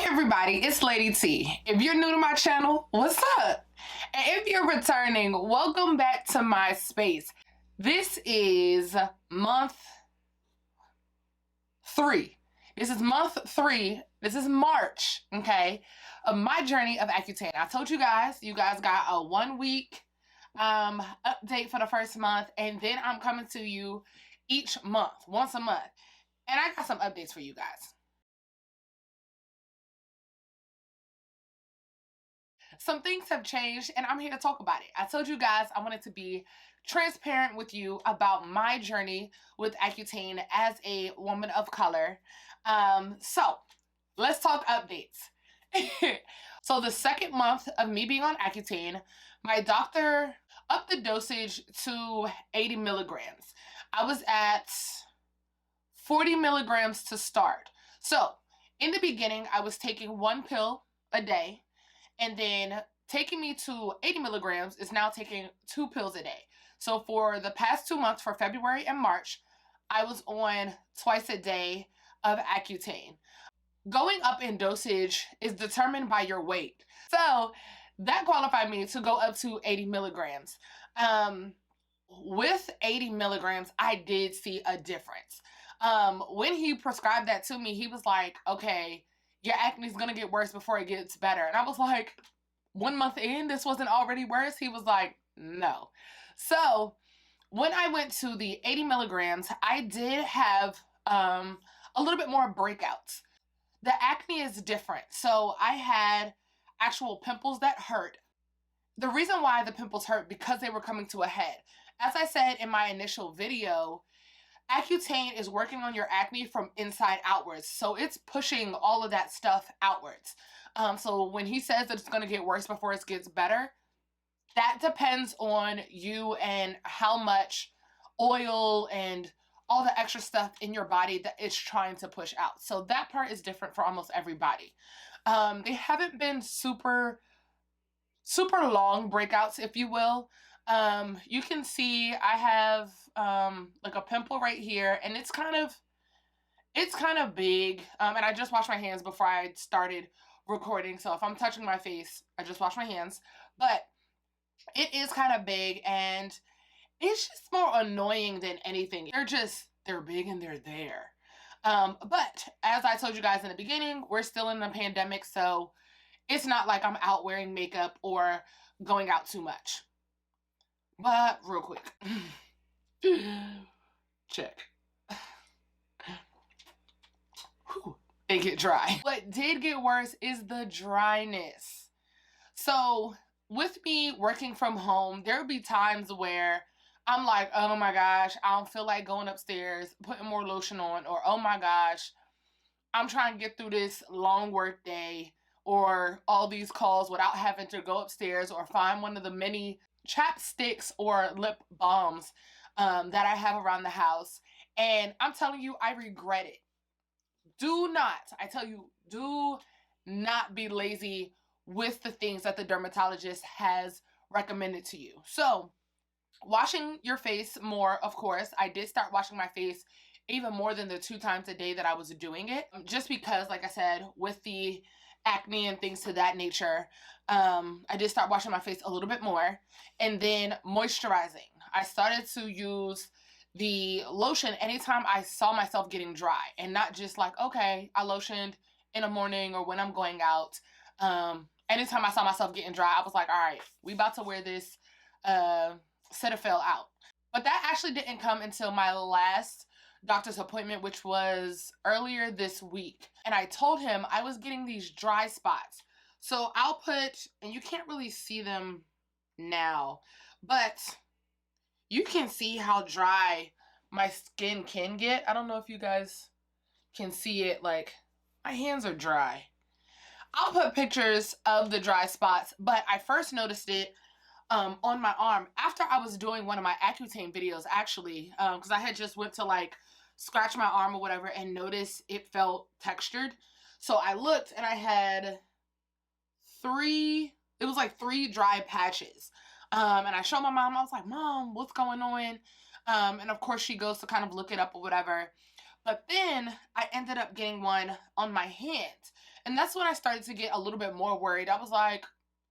Hey everybody, it's LadyyT. If you're new to my channel, what's up? And if you're returning, welcome back to my space. This is month 3. This is month 3. This is March, okay, of my journey of Accutane. I told you guys got a 1 week update for the first month, and then I'm coming to you each month, once a month. And I got some updates for you guys. Some things have changed and I'm here to talk about it. I told you guys I wanted to be transparent with you about my journey with Accutane as a woman of color. So let's talk updates. So the second month of me being on Accutane, my doctor upped the dosage to 80 milligrams. I was at 40 milligrams to start. So in the beginning, I was taking 1 pill a day. And then taking me to 80 milligrams is now taking 2 pills a day. So for the past 2 months, for February and March, I was on twice a day of Accutane. Going up in dosage is determined by your weight. So that qualified me to go up to 80 milligrams. With 80 milligrams, I did see a difference. When he prescribed that to me, he was like, okay, your acne is going to get worse before it gets better. And I was like, 1 month in, this wasn't already worse? He was like, no. So when I went to the 80 milligrams, I did have a little bit more breakouts. The acne is different. So I had actual pimples that hurt. The reason why the pimples hurt, because they were coming to a head. As I said in my initial video, Accutane is working on your acne from inside outwards. So it's pushing all of that stuff outwards. So when he says that it's going to get worse before it gets better, that depends on you and how much oil and all the extra stuff in your body that it's trying to push out. So that part is different for almost everybody. They haven't been super long breakouts, if you will. You can see I have like a pimple right here, and it's kind of big. And I just washed my hands before I started recording, so if I'm touching my face, I just wash my hands. But it is kind of big, and it's just more annoying than anything. They're big and they're there. But as I told you guys in the beginning, we're still in the pandemic, so it's not like I'm out wearing makeup or going out too much. But real quick, check. Whew, they get dry. What did get worse is the dryness. So with me working from home, there would be times where I'm like, oh my gosh, I don't feel like going upstairs, putting more lotion on, or oh my gosh, I'm trying to get through this long work day or all these calls without having to go upstairs or find one of the many chapsticks or lip balms that I have around the house. And I'm telling you, I regret it. Do not be lazy with the things that the dermatologist has recommended to you. So washing your face more, of course. I did start washing my face even more than the 2 times a day that I was doing it. Just because, like I said, with the acne and things to that nature, I did start washing my face a little bit more. And then moisturizing. I started to use the lotion anytime I saw myself getting dry, and not just like, okay, I lotioned in the morning or when I'm going out. Anytime I saw myself getting dry, I was like, all right, we about to wear this Cetaphil out. But that actually didn't come until my last doctor's appointment, which was earlier this week. And I told him I was getting these dry spots. So I'll put, and you can't really see them now, but you can see how dry my skin can get. I don't know if you guys can see it. Like, my hands are dry. I'll put pictures of the dry spots, but I first noticed it on my arm after I was doing one of my Accutane videos, actually, because I had just went to like scratch my arm or whatever and noticed it felt textured. So I looked and I had 3 dry patches. And I showed my mom. I was like, Mom, what's going on? And of course she goes to kind of look it up or whatever. But then I ended up getting one on my hands. And that's when I started to get a little bit more worried. I was like,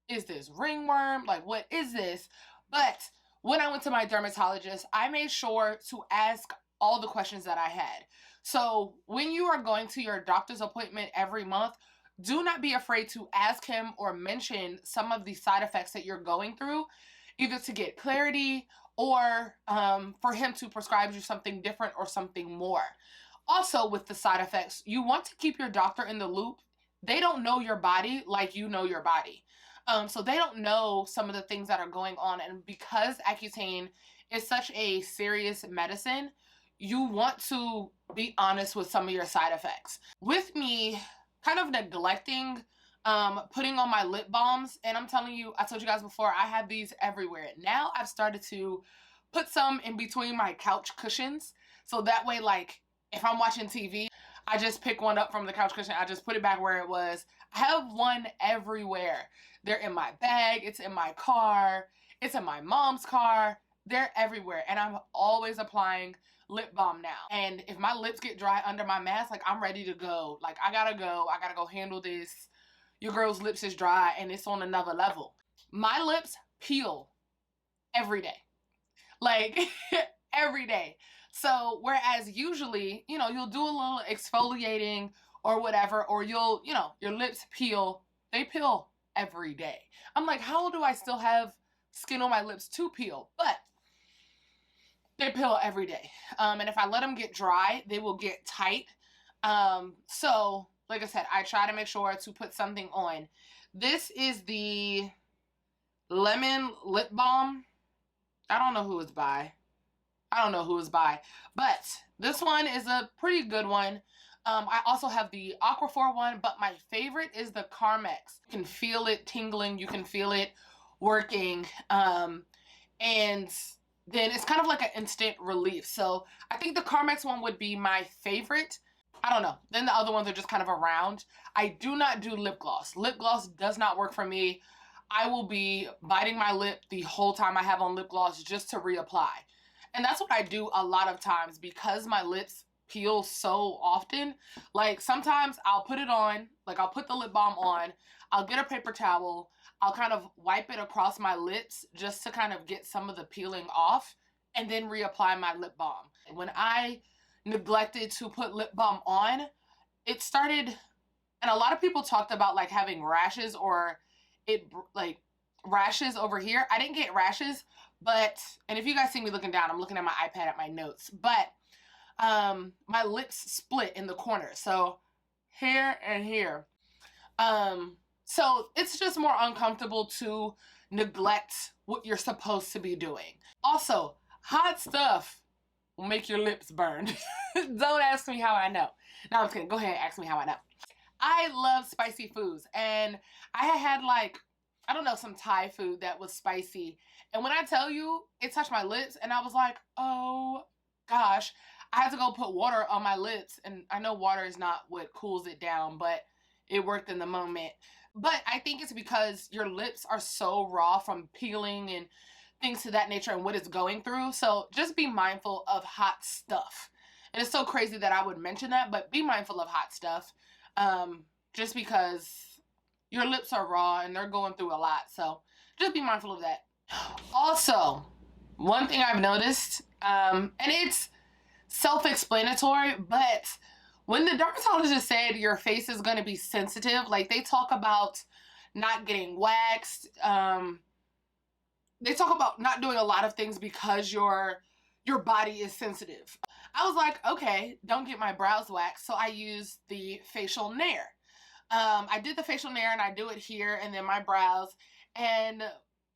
is this ringworm? Like, what is this? But when I went to my dermatologist, I made sure to ask all the questions that I had. So when you are going to your doctor's appointment every month, do not be afraid to ask him or mention some of the side effects that you're going through, either to get clarity or for him to prescribe you something different or something more. Also, with the side effects, you want to keep your doctor in the loop. They don't know your body like you know your body. So they don't know some of the things that are going on. And because Accutane is such a serious medicine, you want to be honest with some of your side effects. With me kind of neglecting putting on my lip balms, and I'm telling you, I told you guys before, I have these everywhere. Now I've started to put some in between my couch cushions. So that way, like, if I'm watching TV, I just pick one up from the couch cushion. I just put it back where it was. I have one everywhere. They're in my bag. It's in my car. It's in my mom's car. They're everywhere. And I'm always applying lip balm now. And if my lips get dry under my mask, like, I'm ready to go. Like, I gotta go handle this. Your girl's lips is dry and it's on another level. My lips peel every day. Like, every day. So, whereas usually, you know, you'll do a little exfoliating or whatever, or you'll, you know, your lips peel, they peel every day. I'm like, how do I still have skin on my lips to peel? But they peel every day. And if I let them get dry, they will get tight. So, like I said, I try to make sure to put something on. This is the lemon lip balm. I don't know who it's by. But this one is a pretty good one. I also have the Aquaphor one, but my favorite is the Carmex. You can feel it tingling. You can feel it working. And then it's kind of like an instant relief. So I think the Carmex one would be my favorite. I don't know. Then the other ones are just kind of around. I do not do lip gloss. Lip gloss does not work for me. I will be biting my lip the whole time I have on lip gloss just to reapply. And that's what I do a lot of times because my lips peel so often. Like, sometimes I'll put it on, like, I'll put the lip balm on, I'll get a paper towel, I'll kind of wipe it across my lips just to kind of get some of the peeling off, and then reapply my lip balm. When I neglected to put lip balm on, it started, and a lot of people talked about, like, having rashes or it, like, rashes over here. I didn't get rashes, but, and if you guys see me looking down, I'm looking at my iPad at my notes, but my lips split in the corner. So here and here. So it's just more uncomfortable to neglect what you're supposed to be doing. Also, hot stuff will make your lips burn. Don't ask me how I know. No, I'm just kidding. Go ahead and ask me how I know. I love spicy foods, and I had, like, I don't know, some Thai food that was spicy. And when I tell you, it touched my lips, and I was like, oh gosh. I had to go put water on my lips, and I know water is not what cools it down, but it worked in the moment. But I think it's because your lips are so raw from peeling and things to that nature and what it's going through. So just be mindful of hot stuff. And it's so crazy that I would mention that, but be mindful of hot stuff. Just because your lips are raw and they're going through a lot. So just be mindful of that. Also, one thing I've noticed, and it's self-explanatory, but when the dermatologist said your face is going to be sensitive, like, they talk about not getting waxed, they talk about not doing a lot of things because your body is sensitive. I was like, okay, don't get my brows waxed, so I use the facial nair. I did the facial nair, and I do it here and then my brows, and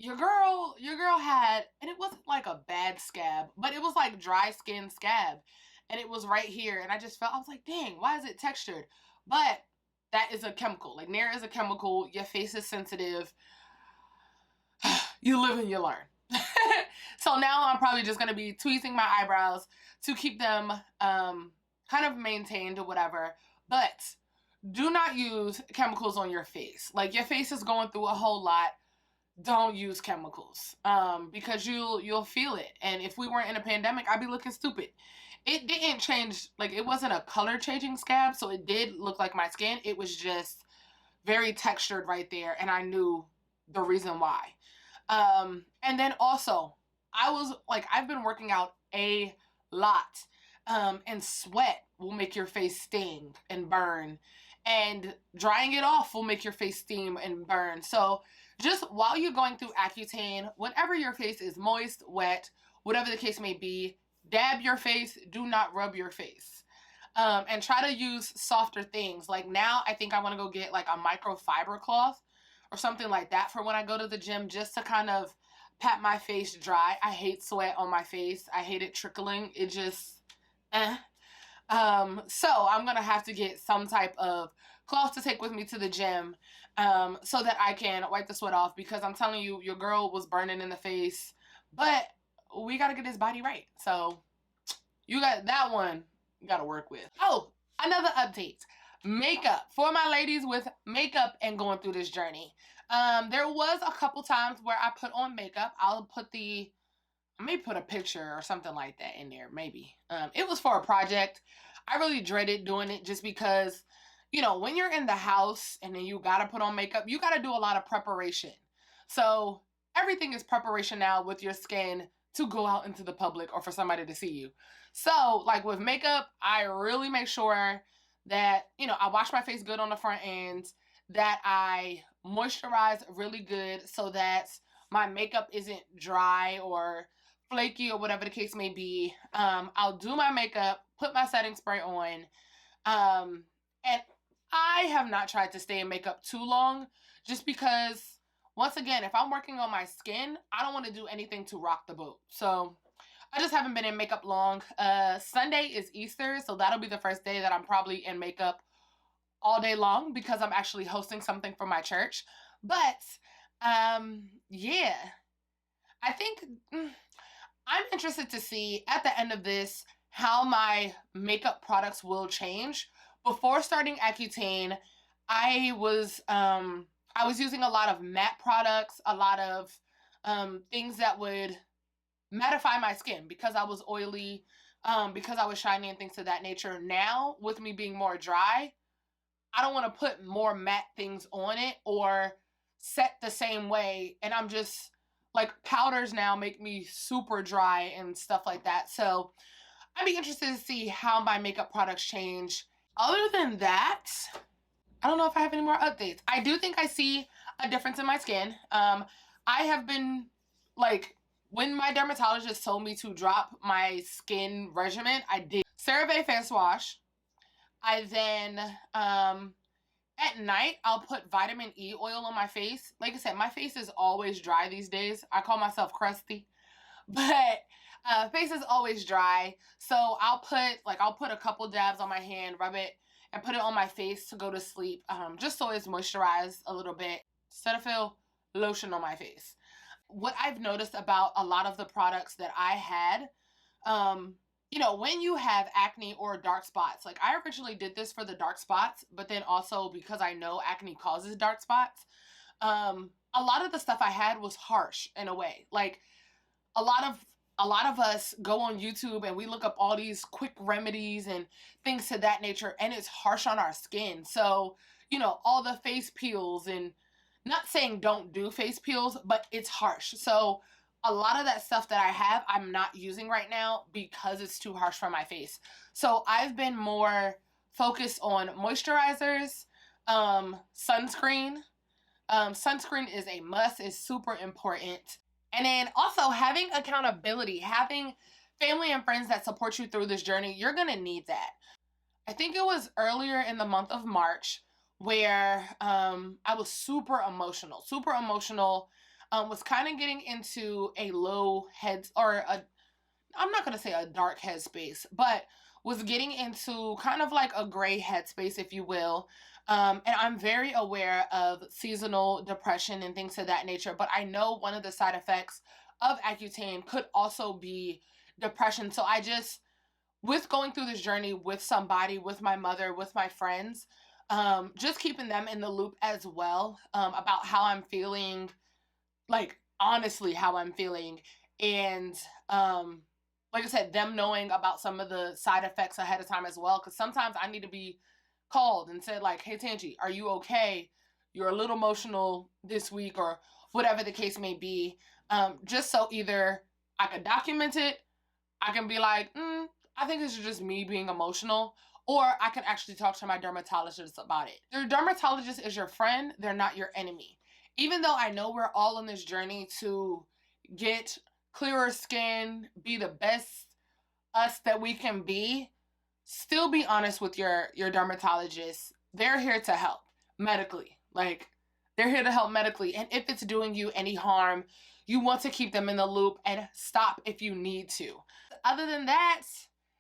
your girl had, and it wasn't like a bad scab, but it was like dry skin scab, and it was right here, and I just felt, I was like, dang, why is it textured? But that is a chemical. Like, nair is a chemical. Your face is sensitive. You live and you learn. So now I'm probably just going to be tweezing my eyebrows to keep them kind of maintained or whatever. But do not use chemicals on your face. Like, your face is going through a whole lot. Don't use chemicals because you'll feel it. And if we weren't in a pandemic, I'd be looking stupid. it didn't change, like it wasn't a color changing scab, so it did look like my skin. It was just very textured right there, and I knew the reason why. And then also, I was like, I've been working out a lot. And sweat will make your face sting and burn. And drying it off will make your face steam and burn. So just while you're going through Accutane, whenever your face is moist, wet, whatever the case may be, dab your face, do not rub your face. And try to use softer things. Like now, I think I want to go get like a microfiber cloth or something like that for when I go to the gym, just to kind of pat my face dry. I hate sweat on my face. I hate it trickling. It just, eh. So I'm gonna have to get some type of cloth to take with me to the gym, so that I can wipe the sweat off, because I'm telling you, your girl was burning in the face, but we gotta get this body right. So you got that one you gotta work with. Oh, another update. Makeup. For my ladies with makeup and going through this journey. There was a couple times where I put on makeup. I may put a picture or something like that in there, maybe. It was for a project. I really dreaded doing it just because, you know, when you're in the house and then you gotta put on makeup, you gotta do a lot of preparation. So everything is preparation now with your skin to go out into the public or for somebody to see you. So like with makeup, I really make sure that, you know, I wash my face good on the front end, that I moisturize really good so that my makeup isn't dry or flaky or whatever the case may be. I'll do my makeup, put my setting spray on, and I have not tried to stay in makeup too long, just because, once again, if I'm working on my skin, I don't want to do anything to rock the boat. So I just haven't been in makeup long. Sunday is Easter, so that'll be the first day that I'm probably in makeup all day long, because I'm actually hosting something for my church. But yeah, I think I'm interested to see at the end of this how my makeup products will change. Before starting Accutane, I was using a lot of matte products, a lot of things that would mattify my skin because I was oily, because I was shiny and things of that nature. Now, with me being more dry, I don't want to put more matte things on it or set the same way. And I'm just like, powders now make me super dry and stuff like that. So I'd be interested to see how my makeup products change. Other than that, I don't know if I have any more updates. I do think I see a difference in my skin. I have been like, when my dermatologist told me to drop my skin regimen, I did. CeraVe face wash. I then, at night, I'll put vitamin E oil on my face. Like I said, my face is always dry these days. I call myself crusty. But face is always dry. So I'll put a couple dabs on my hand, rub it, and put it on my face to go to sleep. Just so it's moisturized a little bit. Cetaphil lotion on my face. What I've noticed about a lot of the products that I had, you know, when you have acne or dark spots, like I originally did this for the dark spots, but then also because I know acne causes dark spots, a lot of the stuff I had was harsh in a way. Like a lot of us go on YouTube and we look up all these quick remedies and things to that nature, and it's harsh on our skin. So, you know, all the face peels, and not saying don't do face peels, but it's harsh. So a lot of that stuff that I have, I'm not using right now because it's too harsh for my face. So I've been more focused on moisturizers, sunscreen. Sunscreen is a must, it's super important. And then also having accountability, having family and friends that support you through this journey. You're gonna need that. I think it was earlier in the month of March where I was super emotional, was kind of getting into a low head, or I'm not going to say a dark headspace, but was getting into kind of like a gray headspace, if you will. And I'm very aware of seasonal depression and things of that nature, but I know one of the side effects of Accutane could also be depression. So I just, with going through this journey with somebody, with my mother, with my friends, just keeping them in the loop as well, about how I'm feeling, like honestly how I'm feeling, and like I said, them knowing about some of the side effects ahead of time as well. Because sometimes I need to be called and said, like, hey, Tangi, are you okay? You're a little emotional this week, or whatever the case may be. Just so either I can document it, I can be like, I think this is just me being emotional, or I can actually talk to my dermatologist about it. Your dermatologist is your friend, they're not your enemy. Even though I know we're all on this journey to get clearer skin, be the best us that we can be, still be honest with your dermatologist. They're here to help medically. Like, they're here to help medically. And if it's doing you any harm, you want to keep them in the loop and stop if you need to. Other than that,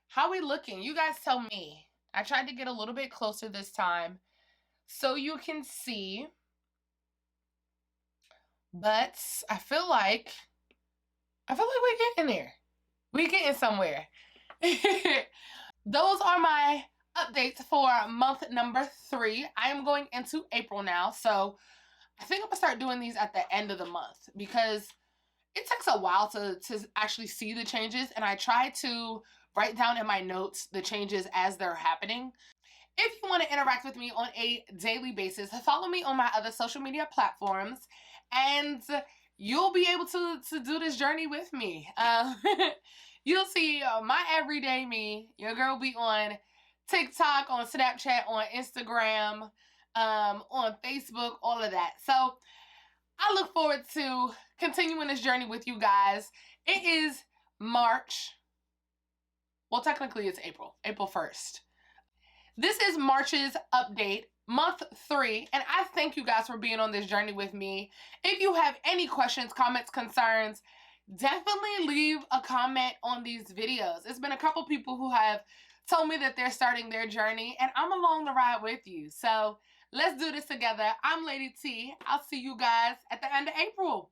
how we looking? You guys tell me. I tried to get a little bit closer this time so you can see. But I feel like we're getting there. We're getting somewhere. Those are my updates for month number 3. I am going into April now, so I think I'm gonna start doing these at the end of the month because it takes a while to actually see the changes, and I try to write down in my notes the changes as they're happening. If you want to interact with me on a daily basis, follow me on my other social media platforms, and you'll be able to do this journey with me. You'll see my everyday me. Your girl will be on TikTok, on Snapchat, on Instagram, on Facebook, all of that. So I look forward to continuing this journey with you guys. It is March. Well, technically it's April 1st. This is March's update, month 3, and I thank you guys for being on this journey with me. If you have any questions, comments, concerns, definitely leave a comment on these videos. It's been a couple people who have told me that they're starting their journey, and I'm along the ride with you. So let's do this together. I'm LadyyT. I'll see you guys at the end of April.